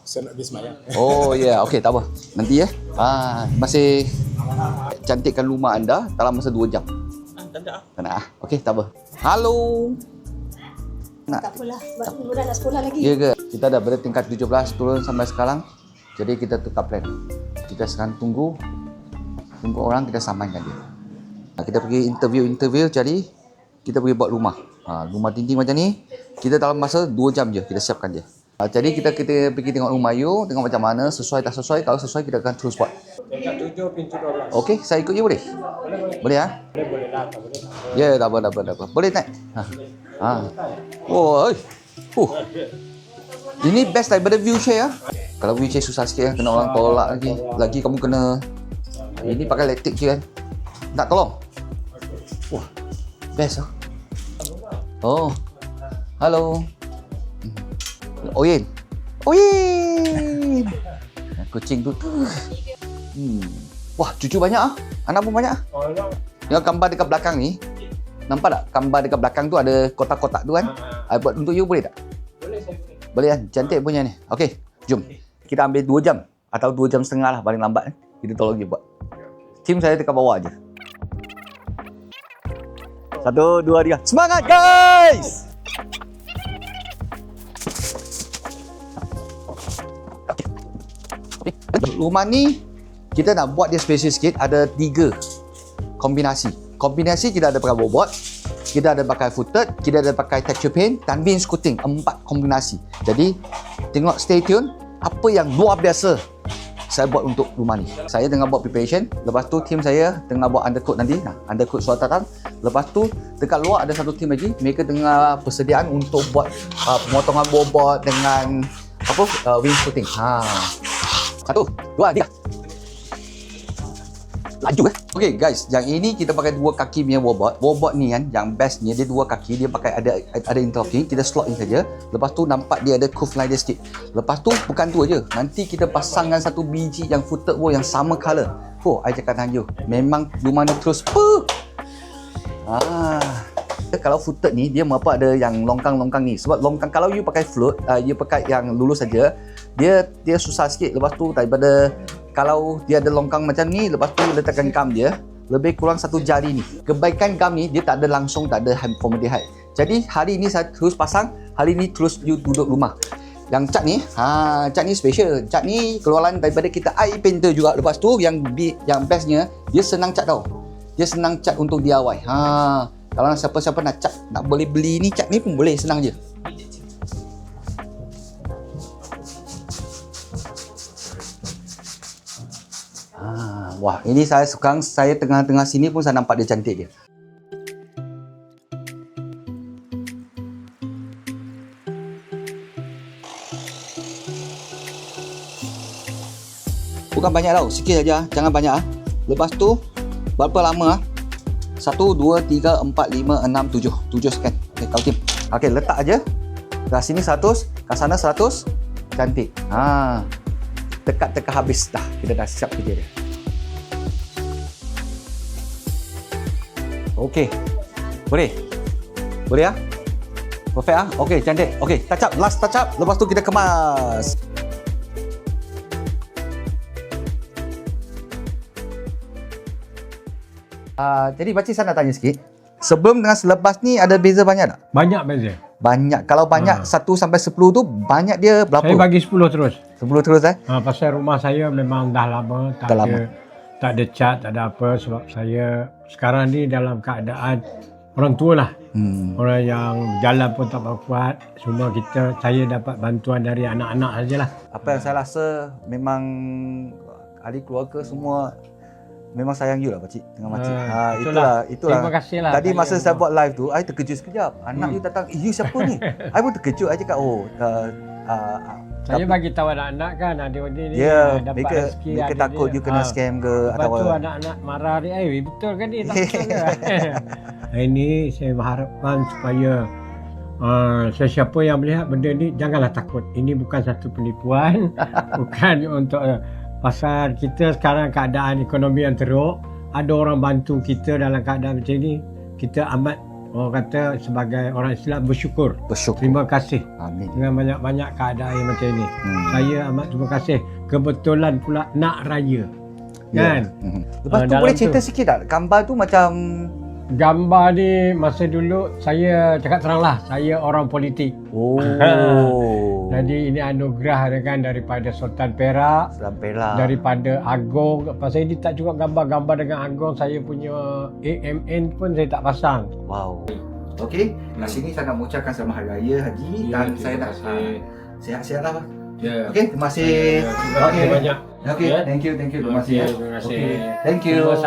Saya nak pergi semayang. Oh ya, okey, tak apa. Nanti ya. Masih cantikkan rumah anda dalam masa 2 jam. Tak ada. Tak nak Okey, tak apa. Halo. Tak apalah, sebab mudah nak sekolah lagi. Ya ke? Kita dah berada tingkat 17 turun sampai sekarang. Jadi kita tukar plan. Kita sekarang tunggu orang, kita samankan dia. Kita pergi interview, jadi kita pergi buat rumah. Rumah dinding macam ni, kita dalam masa 2 jam je kita siapkan dia. Jadi kita pergi tengok rumah you, tengok macam mana, sesuai tak sesuai. Kalau sesuai kita akan terus buat. Tingkat 7, pintu 12. Okey, saya ikut you boleh? Boleh ya? Boleh lah, tak boleh. Ya, tak apa. Boleh naik? Oh, ini best daripada wheelchair ya. Kalau wheelchair susah sikit ya, kena orang tolak lagi. Lagi kamu kena ini pakai elektrik je kan. Tak tolong. Wah, best ah. Oh. Halo. Oyen. Kucing tu. Wah, cucu banyak ah. Anak pun banyak ah. Yang gambar dekat belakang ni. Nampak tak? Gambar dekat belakang tu ada kotak-kotak tu kan? I buat untuk you boleh tak? Boleh, saya boleh. Boleh kan? Cantik punya ni. Okey, jom. Kita ambil 2 jam atau 2 jam setengah lah paling lambat. Kita tolong dia buat. Tim saya dekat bawah aje. 1, 2, 3. Semangat guys! Rumah ni kita nak buat dia special sikit. Ada 3 kombinasi. Kombinasi kita ada pakai bobot, kita ada pakai footed, kita ada pakai texture paint, tanbin scooting. 4 kombinasi. Jadi tengok, stay tune. Apa yang luar biasa saya buat untuk rumah ni. Saya tengah buat preparation. Lepas tu tim saya tengah buat undercoat nanti. Undercoat suara datang. Lepas tu dekat luar ada satu tim lagi. Mereka tengah persediaan untuk buat pemotongan bobot dengan wainscoting. 1, 2, 3. Laju Okey guys, yang ini kita pakai 2 kaki punya bobot. Bobot ni kan, yang best ni dia 2 kaki, dia pakai ada interlocking. Kita slot ni saja. Lepas tu nampak dia ada curve line dia sikit. Lepas tu bukan tu aja. Nanti kita pasangkan 1 biji yang footed wall yang sama color. I cakap dengan you, memang rumah ni terus kalau footed ni dia apa ada yang longkang-longkang ni. Sebab longkang kalau you pakai float, you pakai yang lulus saja, dia susah sikit. Lepas tu daripada kalau dia ada longkang macam ni, lepas tu letakkan gam dia, lebih kurang 1 jari ni. Kebaikan gam ni, dia tak ada langsung, tak ada formaldehyde. Jadi hari ni saya terus pasang, hari ni terus you duduk rumah. Yang cat ni, cat ni special. Cat ni keluaran daripada kita AI Painter juga. Lepas tu yang bestnya, dia senang cat tau. Dia senang cat untuk DIY. Kalau siapa-siapa nak cat, nak boleh beli ni, cat ni pun boleh, senang je. Wah, ini saya tengah-tengah sini pun saya nampak dia cantik dia. Bukan banyak tau, sikit saja, jangan banyak. Lepas tu berapa lama? 1, 2, 3, 4, 5, 6, 7. 7 sekian. Okey, kau tim. Okey, letak aja. Kat sini 100, kat sana 100. Cantik. Tekat-tekat habis dah. Kita dah siap kerja dia. Okey. Boleh? Boleh ya? Perfect ah? Okey, cantik. Okey, touch up. Last touch up. Lepas tu kita kemas. Jadi pakcik saya nak tanya sikit. Sebelum dengan selepas ni ada beza banyak tak? Banyak beza. Banyak. Kalau banyak 1 sampai 10 tu banyak dia berapa? Saya bagi 10 terus. 10 terus Pasal rumah saya memang dah lama tak ada cat, tak ada apa, sebab saya sekarang ni dalam keadaan orang tua lah. Orang yang jalan pun tak kuat. Semua saya dapat bantuan dari anak-anak sajalah. Apa yang saya rasa memang ahli keluarga semua memang sayang you lah pakcik dengan makcik. Itulah. Terima kasih lah. Tadi masa saya buat live tu, I terkejut sekejap. Anak you datang, you siapa ni? I pun terkejut. I cakap, saya bagi tahu anak-anak kan, adik-adik ni dapat rezeki. Mereka takut you kena scam ke atau apa. Lepas tu anak-anak marah dia, betul kan ni? Tak betul ke? Ini saya mengharapkan supaya sesiapa yang melihat benda ni, janganlah takut. Ini bukan satu penipuan. Bukan untuk pasal kita sekarang keadaan ekonomi yang teruk. Ada orang bantu kita dalam keadaan macam ni. Kita amat orang kata sebagai orang Islam bersyukur. Bersyukur. Terima kasih Amin. dengan banyak-banyak keadaan yang macam ini. Saya amat terima kasih. Kebetulan pula nak raya. Kan? Lepas tu dalam boleh tu. cerita sikit tak? Gambar tu macam Gambar ni masa dulu saya cakap teranglah, saya orang politik. oh. Jadi ini anugerah dia kan daripada Sultan Perak, Selam Perak. daripada Agong. Pasal ini tak cukup gambar-gambar dengan Agong, saya punya AMN pun saya tak pasang. Wow. Okey, kat sini saya nak mengucapkan selamat hari raya Haji dan saya nak sihat-sihat lah. Ya. Okey, terima kasih. Terima kasih banyak. Okey, Ya. thank you. Terima kasih. Okey, terima kasih. Okey, thank you. Semua